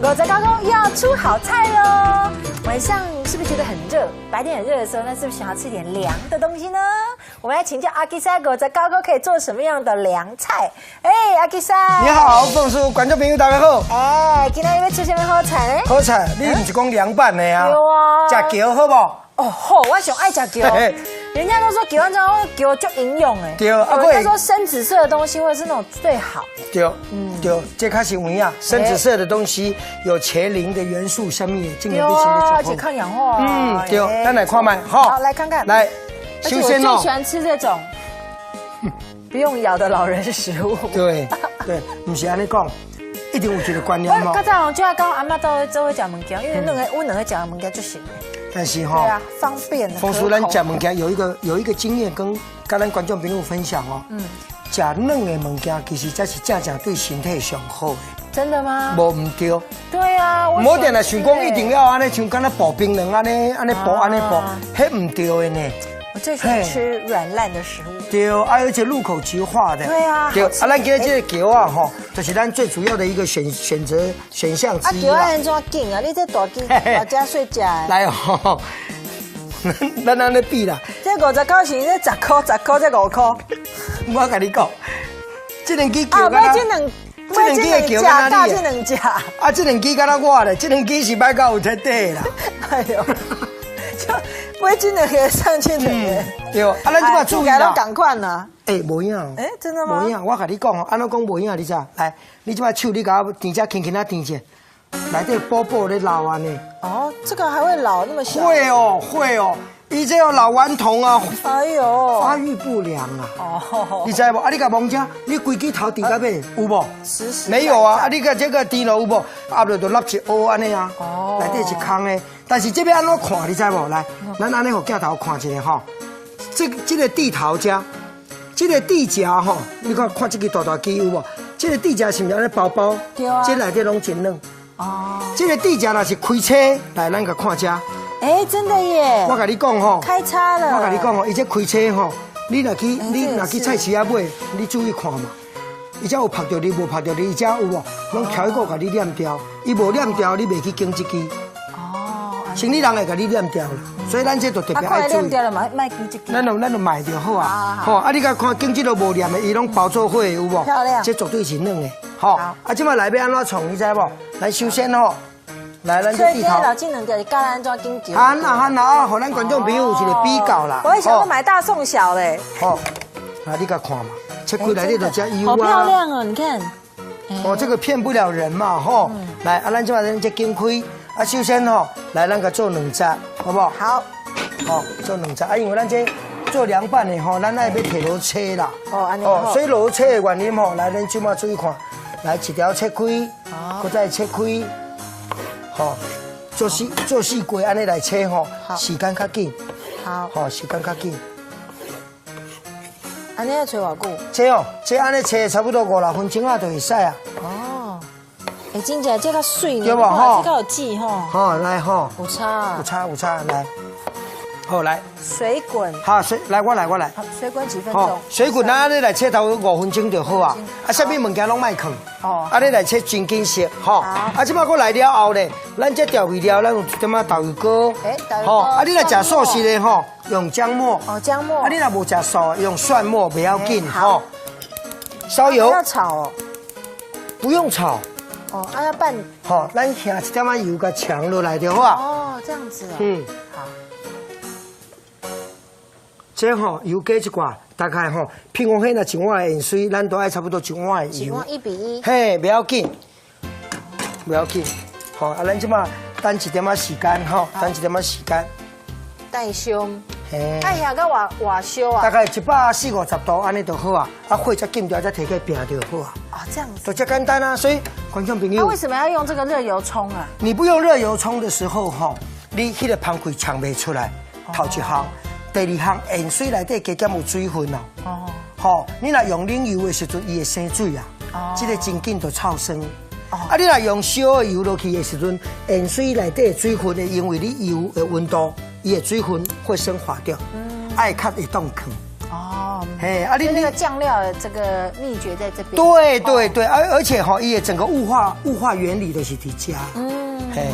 狗仔高工要出好菜喽！晚上是不是觉得很热？白天很热的时候，那是不是想要吃点凉的东西呢？我们来请教阿基莎狗仔高工可以做什么样的凉菜？哎，阿基莎，你好，凤叔，观众朋友大家好。哎，今天要吃什么好菜呢？好菜，你不是讲凉拌的啊？有啊。吃桥好不好？哦好，我想爱吃桥。人家都说桥安怎桥就营养哎。对，啊，人家说深紫色的东西或者是那种最好。对，对，这开始有影，深紫色的东西有茄磷的元素，什么的，今年必须的而且抗氧化。对，咱来看麦，好，来看看，来，首先哦，我最喜欢吃这种不用咬的老人食物。对，不是安尼讲，一定有一个观念嘛。较早就要跟阿妈都会讲物件，因为我两个讲物件就行。但是哈，对啊，方便。风叔，咱讲物件有一个经验跟咱观众朋友分享哦。吃软的物件其实才是真正对身体上好的。真的吗？无唔对。对啊，唔好定来想讲一定要安尼，像敢若刨冰凉安尼刨，迄唔对的呢。我最喜欢吃软烂的食物。对，而且入口即化的。对啊。对，咱今日这个桥啊，吼，就是咱最主要的一个选项之一啦。桥安怎紧啊？你这大家睡觉。来哦，咱安尼比啦。这59是这10块，这5块。我跟你讲，这两支桥啊，这两支的桥敢哪里？这两只。啊，这两支敢若我咧，这两支是摆到有彻底啦。哎呦，就买这两个上千元。对，啊，咱即马注意啦。都赶快呢。哎，无影。哎，真的吗？无影，我跟你讲哦，安怎讲无影？你知？来，你即马手你甲我甜只轻轻啊甜者，内底薄薄咧老安尼。哦，这个还会老那么小？会哦。伊这有老顽童啊，哎呦，发育不良啊。哦，你知无？啊，你甲摸者，你规支头低到尾有无？实没有啊。啊，你甲这个低落有无？压落就落一凹安尼啊。哦，内底是空的。但是这边安怎看？你知无？来，咱安尼互镜头看一下吼。这个地头遮，这个地夹吼，你看这个大肌有无？这个地夹是毋是安尼薄薄？对啊。这内底拢真软。哦。这个地夹若是开车，来咱甲看遮。哎，真的耶！我跟你讲吼，开叉了。我跟你讲吼，伊这开车吼，你若去菜市仔买，你注意看嘛。伊只有拍到你，无拍到你，伊只有无，拢挑一个甲你念掉。伊无念掉，你袂去经这支。哦。生理人会甲你念掉啦，所以咱这就特别爱注意。念掉了嘛，卖经这支。咱就买就好啊。好，啊，你甲看经这都无念的，伊拢包做伙有无？漂亮。这绝对是软的。好，啊，即马内面安怎创，你知无？咱首先吼。来，咱这地头。老金能叫你教安怎经济。喊啊，互咱观众朋友有一个比较啦。我也想要买大送小嘞。好，啊，你甲看嘛，切开内底就只油啊。好漂亮哦，你看。哦，这个骗不了人嘛，吼。来，啊，咱就把咱这经开，啊，首先吼，来咱甲做两节，好不好？好。好，做两节，啊，因为咱这做凉拌的吼，咱爱要摕落切啦。哦，安尼好。所以落切的原因吼，来，咱就嘛注意看，来一条切开，搁再切开。吼，做四规安尼来切吼，时间较紧。好，吼，时间较紧。安尼要切偌久？切哦，这安尼切差不多5-6分钟啊，就会使啊。哦，哎，真正这个水呢，对吧？吼，这个有籽吼。好，来吼。有差，来。好来。水滚。好，来我来。水滚几分钟？水滚咱安尼来切头5分钟就好啊。啊，啥物物件拢卖放。哦。啊，你来切真紧实，吼。啊，即摆我来了后咧，咱这调味料咱有一点仔豆油膏。好，啊，你来食素食的吼，用姜末。哦，姜末。啊，你若无食素，用蒜末不要紧，吼。烧油。要炒哦。不用炒。哦，啊要拌。好，咱下一点仔油甲呛落来就好啊。哦，这样子哦。好。这吼油加一寡，大概吼，譬如讲，迄若1碗的盐水，咱都爱差不多1碗的油。1碗1比1。嘿，不要紧，好，啊，咱即马等一点仔时间吼，等一点仔时间。带香。嘿。哎呀，个瓦烧啊。大概140-150度安尼就好啊，啊火再禁掉，再摕去平就好啊。啊，这样子。就这简单啊，所以观众朋友。那为什么要用这个热油冲啊？你不用热油冲的时候吼，你迄个芳气呛袂出来，头一项。第二项，盐水内底加减有水分哦。哦。好，你若用冷油的时阵，伊会生水啊。哦。这个真紧就臭酸。哦。啊，你若用烧的油落去的时阵，盐水内底的水分会因为你油的温度，伊的水分会升华掉。嗯。爱较会冻藏。哦。嘿，啊，那个酱料的这个秘诀在这边。对对对，而且哈，伊的整个雾化原理都是伫家。嘿。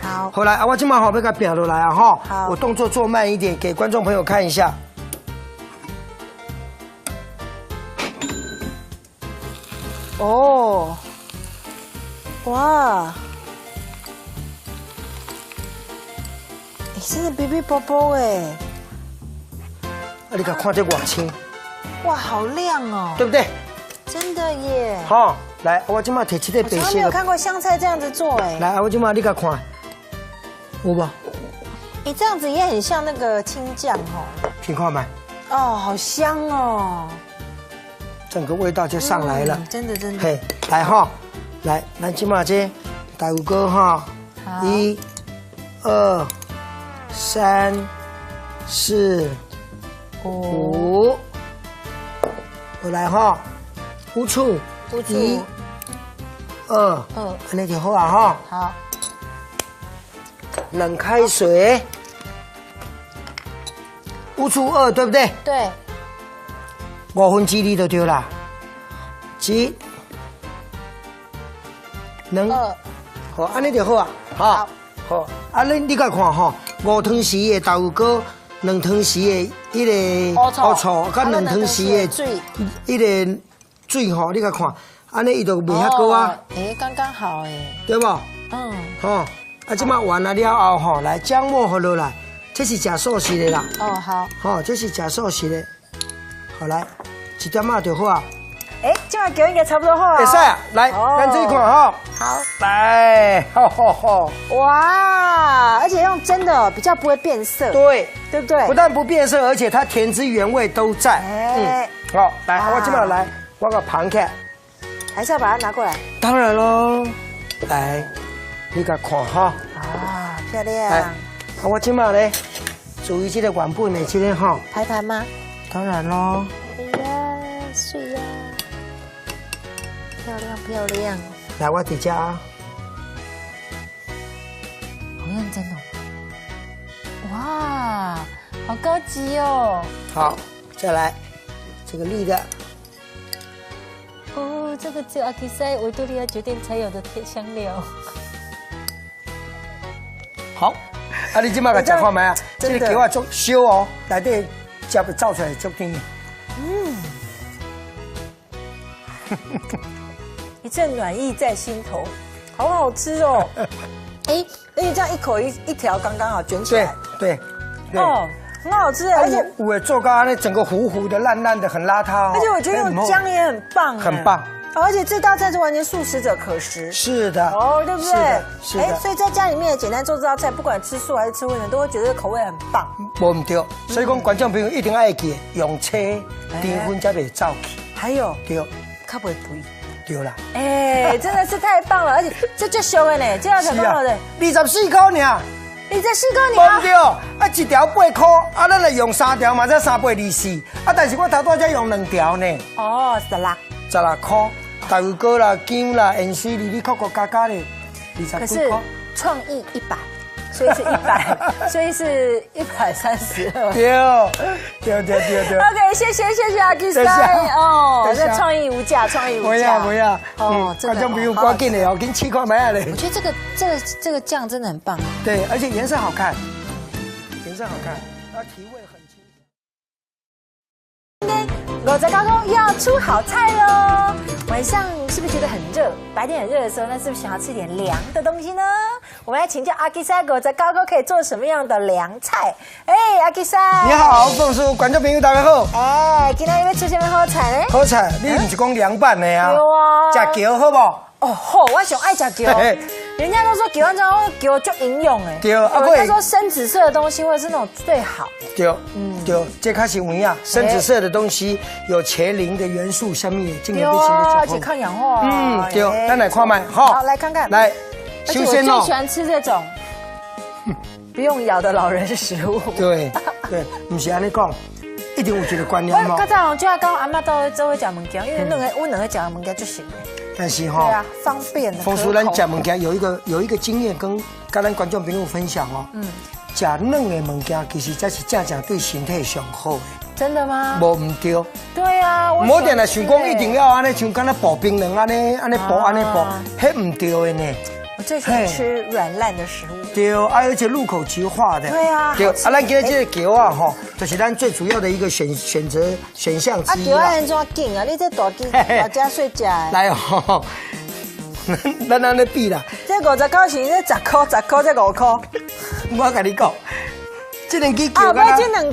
好，好来啊，我今晚好要给它表落来啊哈。好，我动作做慢一点，给观众朋友看一下。哦，哇，真的比比啵啵哎！啊，你看看这外青，哇，好亮哦，对不对？真的耶。好，来，我今晚提起这白我从来没有看过香菜这样子做哎。来，我今晚你给看，有不？哎，这样子也很像那个青酱哦。听看没？哦，好香哦。整个味道就上来了，真的真的。嘿，来哈，来，咱今嘛这大五哥哈，1、2、3、4、5，我来哈，乌醋，1、2，那就好啊哈。好，冷开水，乌醋2，对不对？对。2/5就对啦，1、2，好，安尼就好啊，好，好，啊，你甲看吼，5汤匙的豆腐糕，2汤匙的迄个乌醋，甲2汤匙的水，迄个水吼，你甲看，安尼伊就袂遐高啊，哎，刚刚好哎，对不？吼，啊，即马完了后吼，来姜末好落来，这是食素食的啦，哦好，吼，这是食素食的。好来，1点仔就好啊。哎，今晚给我应该差不多好啊。会使啊，来，咱这一款哈。好，来，好。哇，而且用蒸的比较不会变色。对，对不对？不但不变色，而且它甜汁原味都在。好，来，我今晚来，我个盘开。还是要把它拿过来。当然喽，来，你个看哈。啊，漂亮。来，我今晚呢，注意这个原本的这个哈。排盘吗？当然喽。哎呀，水呀，漂亮。来，我底下啊。好认真哦。哇，好高级哦。好，再来这个绿的。哦，这个只有阿基塞维多利亚酒店才有的香料。好，啊，你今麦个食看没啊？这个给我做烧哦，内底汁会走出来足甜。一阵暖意在心头，好好吃哦。哎，而且这样一口一条刚刚好卷起来。对。哦，很好吃，而且我做到那整个糊的、烂的，很邋遢。而且我觉得用姜也很棒，很棒。而且这道菜是完全素食者可食。是的。哦，对不对？是的。所以在家里面简单做这道菜，不管吃素还是吃荤的，都会觉得口味很棒。无唔对，所以讲观众朋友一定要记，用车甜粉才袂走去。还有，对，较不会肥。对啦。哎，真的是太棒了，而且这就俗的呢，这道菜多少的？24块呢。24块呢？无对，啊1条8块，啊咱来用3条嘛，才3、8、24，啊但是我头拄才用2条呢。哦，16块，豆腐糕啦、姜啦、盐水里扣加的20可是创意100，所以是100，所以是132。对。OK， 谢谢阿基塞哦，这创意无价，创意无价。不要哦，观众朋友赶紧的哦，给你7块买嘞。我觉得这个酱真的很棒。对，而且颜色好看，然后提味很清楚。今天59公要出好菜喽！晚上是不是觉得很热？白天很热的时候，那是不是想要吃点凉的东西呢？我们来请教阿基塞狗在高可以做什么样的凉菜？哎，阿基塞，你好，凤叔，观众朋友大家好。哎，今天要出什么好菜呢？好菜，你不是讲凉拌的啊？有啊。吃蕎好不？哦好，我想爱吃蕎。人家都说蕎完之后蕎就营养哎。对，他说深紫色的东西或者是那种最好。对，这开始有影，深紫色的东西有茄磷的元素，下面进而对身体而且抗氧化。对，咱来看卖，好，来看看。来，首先我最喜欢吃这种不用咬的老人食物。对，不是安尼讲，一定有一个观念嘛。我较早就要跟阿妈都会食物件，因为我两个食物件就行了。但是哈，对啊，方便。风叔，咱食物件有一个经验跟咱观众朋友分享哦。食软的物件，其实才是正对身体上好的。真的吗？无唔对。对啊，唔好定来想讲一定要安尼，像敢若刨冰凉安尼刨安尼刨，迄唔对的呢。我最喜欢吃软烂的食物。对，而且入口即化的。对啊。对，咱今日这个球啊，吼，就是咱最主要的一个选项之一球安怎紧啊？你这大鸡大家睡觉。来哦，咱安尼比啦。这59是这10块，这5块。我跟你讲，这两支球啊，买这两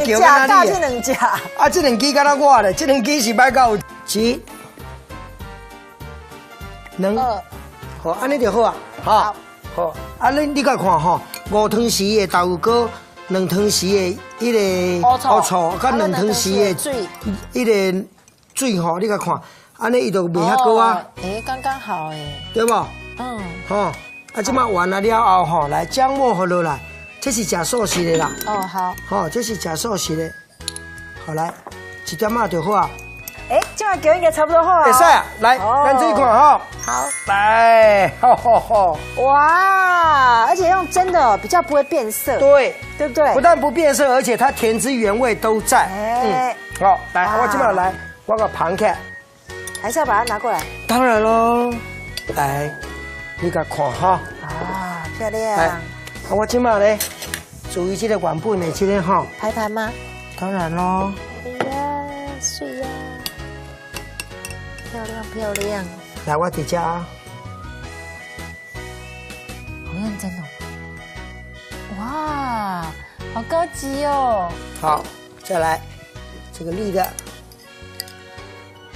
只加这两只。啊，这两支敢若我咧，这两支是摆到1、2，好，安尼就好啊，好，好，啊，你甲看吼，5汤匙的豆腐糕，2汤匙的迄个乌醋，甲2汤匙的水，迄个水吼，你甲看，安尼伊就袂遐高啊。刚刚好哎。对无？嗯。吼，啊，即马完了后吼，来姜末放落来，这是食素食的啦。哦，好。吼，这是食素食的。好来，1点仔就好啊。这样给应该差不多好啊。会使啊，来，咱自己看吼。好。来，好。哇，而且用蒸的比较不会变色。对，对不对？不但不变色，而且它甜汁原味都在。好，来，我今晚来，我个盘开。还是要把它拿过来。当然喽，来，你甲看哈。啊，漂亮。来，我今晚呢，注意这个原本的这个哈。排盘吗？当然喽。哎呀，水呀，漂亮。来，我伫这啊。好认真哦。哇，好高级哦。好，再来这个绿的。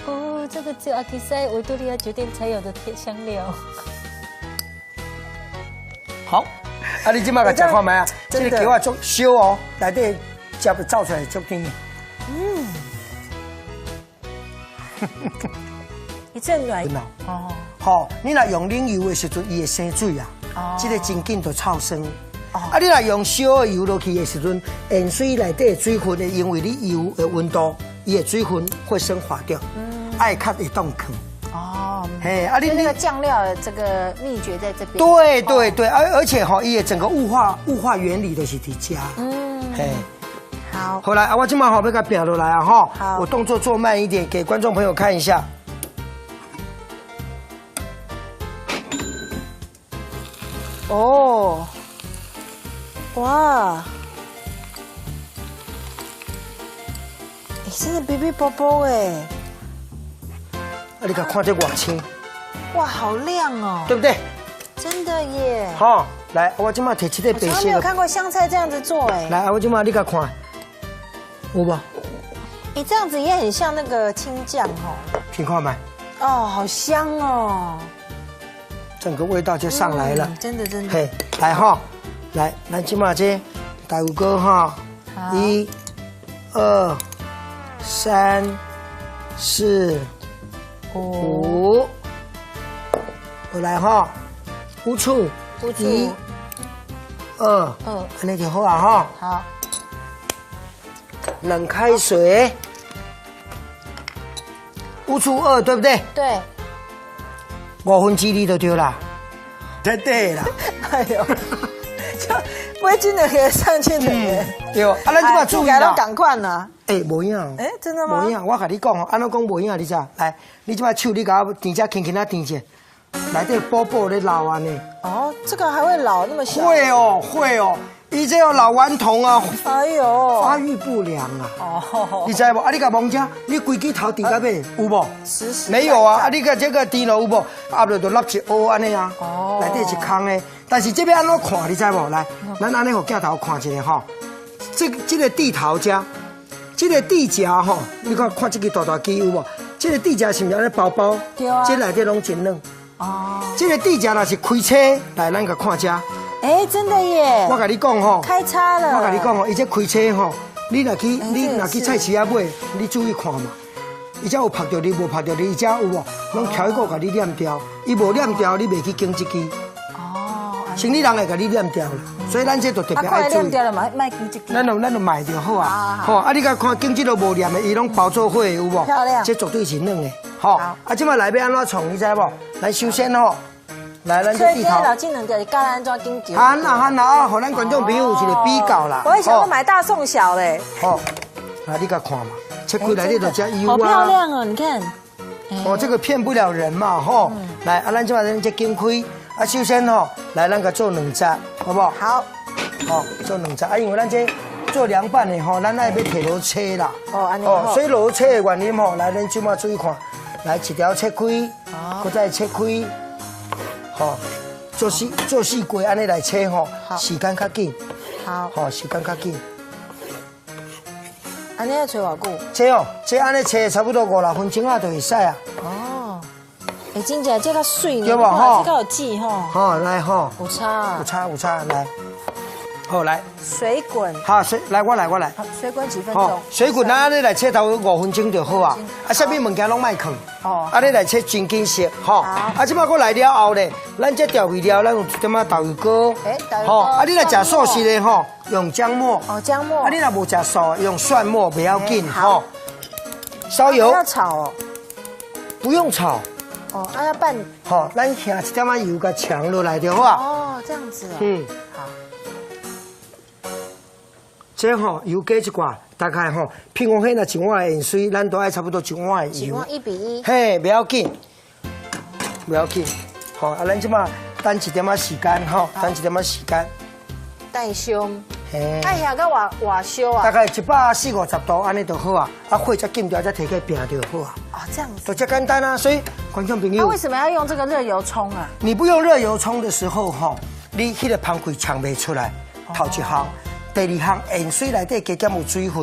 哦，这个只有阿基塞维多利亚酒店才有的香料。好，啊，你今麦个食看麦啊？这个球啊，足烧哦，内底汁走出来足甜。一阵软哦。好，你若用冷油的时阵，伊会生水啊。哦。这个真紧就臭酸。哦。啊，你若用烧的油落去的时阵，盐水内底的水分会因为你油的温度，伊的水分会升华掉。爱较会冻坑。哦。嘿，啊，你那个酱料的这个秘诀在这边。对，而且哈，伊的整个雾化原理都是伫家。嘿。好。后来啊，我今晚好要甲拼落来啊哈。好。我动作做慢一点，给观众朋友看一下。哦，哇，真的比比薄薄哎！啊，你看这外青，哇，好亮哦，对不对？真的耶！好，来，我今麦摕这个白色的。我从来没有看过香菜这样子做哎。来，我今麦你看，有无？你这样子也很像那个青酱哦。听看没？哦，好香哦。整个味道就上来了，真的。嘿，来哈，来，咱今嘛这豆腐糕哈，1、2、3、4、5，我来哈，乌醋，1、2，安尼就好啊哈。好，冷开水，乌醋2，对不对？对。2/5就对啦，对啦。哎呦，就微斤的给上千的耶。对，啊，咱即马注意啦。赶快呢。无影。真的吗？无影，我甲你讲哦，安怎讲无影？你知？来，你即马手你甲我甜只轻轻啊甜者，内底薄薄咧老安尼。哦，这个还会老那么小？会哦，伊这有老顽童啊。哎呦，发育不良啊。哦。你知无？啊，你甲摸者，你规支头顶到尾有无？没有啊，啊，你甲这个低了有无？压落就落一凹安尼啊。哦。内底是空的，但是这边安怎看？你知无？来，咱安尼互镜头看一下吼。这个地头遮，这个地夹吼，你看这个大鸡有无？这个地夹是毋是安尼薄薄？对啊。这内底拢真软。哦。这个地夹若是开车，来咱甲看遮。真的耶！我甲你讲吼，开叉了。我甲你讲吼，伊这开车吼，你若去菜市啊买，你注意看嘛。伊遮有拍到你，无拍到你，伊遮有无？拢挑一个甲你念掉，伊无念掉，你袂去经这支。哦。生理人会甲你念掉啦，所以咱这就特别爱注意。念掉了嘛，卖经这支。咱就卖就好啊。好，啊，你甲看经这都无念的，伊拢包做伙有无？漂亮。这绝对是软的。好，啊，即摆内面安怎创，你知无？咱首先吼。来，咱所以这这地头。老金两条是教咱怎紧球。喊啊，互咱观众朋友有一个比较啦。我还想要买大送小嘞。好，来你甲看嘛，切开来你就加油啊。好漂亮哦，你看。哦，这个骗不了人嘛，吼。来，咱就把咱这剪开。首先吼，来咱个做两只，好不好？好。好，做两只。因为咱这做凉拌的吼，咱爱要摕落切啦。哦，安尼好。所以落切的原因吼，来咱即马注意看，来一条切开，搁再切开，吼，做四规安尼来切吼，时间较紧。好。吼，时间较紧。安尼要吹偌久？切哦，这安尼切差不多5-6分钟啊，就会使啊。哦。哎，真正这个水呢，对吧？吼，这个有记吼。好，来吼。有差。有差，来。好来，水滚。好，来我来。好，水滚几分钟？水滚啊，你来切头5分钟就好啊。啥物物件拢卖放。哦。你来切真紧实，吼。即摆我来了后咧，咱这调味料，咱有一点仔豆油膏。豆油膏。你来食素食的吼，用姜末。哦，姜末。你若无食素，用蒜末不要紧，吼。烧油。要炒哦。不用炒。哦，要拌。好，咱下一点仔油甲呛落来就好啊。哦，这样子哦。好。这吼油加一寡，大概吼，譬如说那一碗的盐水，咱都爱差不多1碗的油。1碗1比1。嘿，不要紧，好，咱即马等一点仔时间吼，等一点仔时间。带香。嘿。哎呀，个瓦烧啊。大概140-150度安尼就好啊，火再禁掉，再摕去平就好啊。哦，这样子。就这简单啊，所以观众朋友。那为什么要用这个热油冲啊？你不用热油冲的时候吼，你迄个芳开呛袂出来，头一项。第二项，盐水内底加减有水分。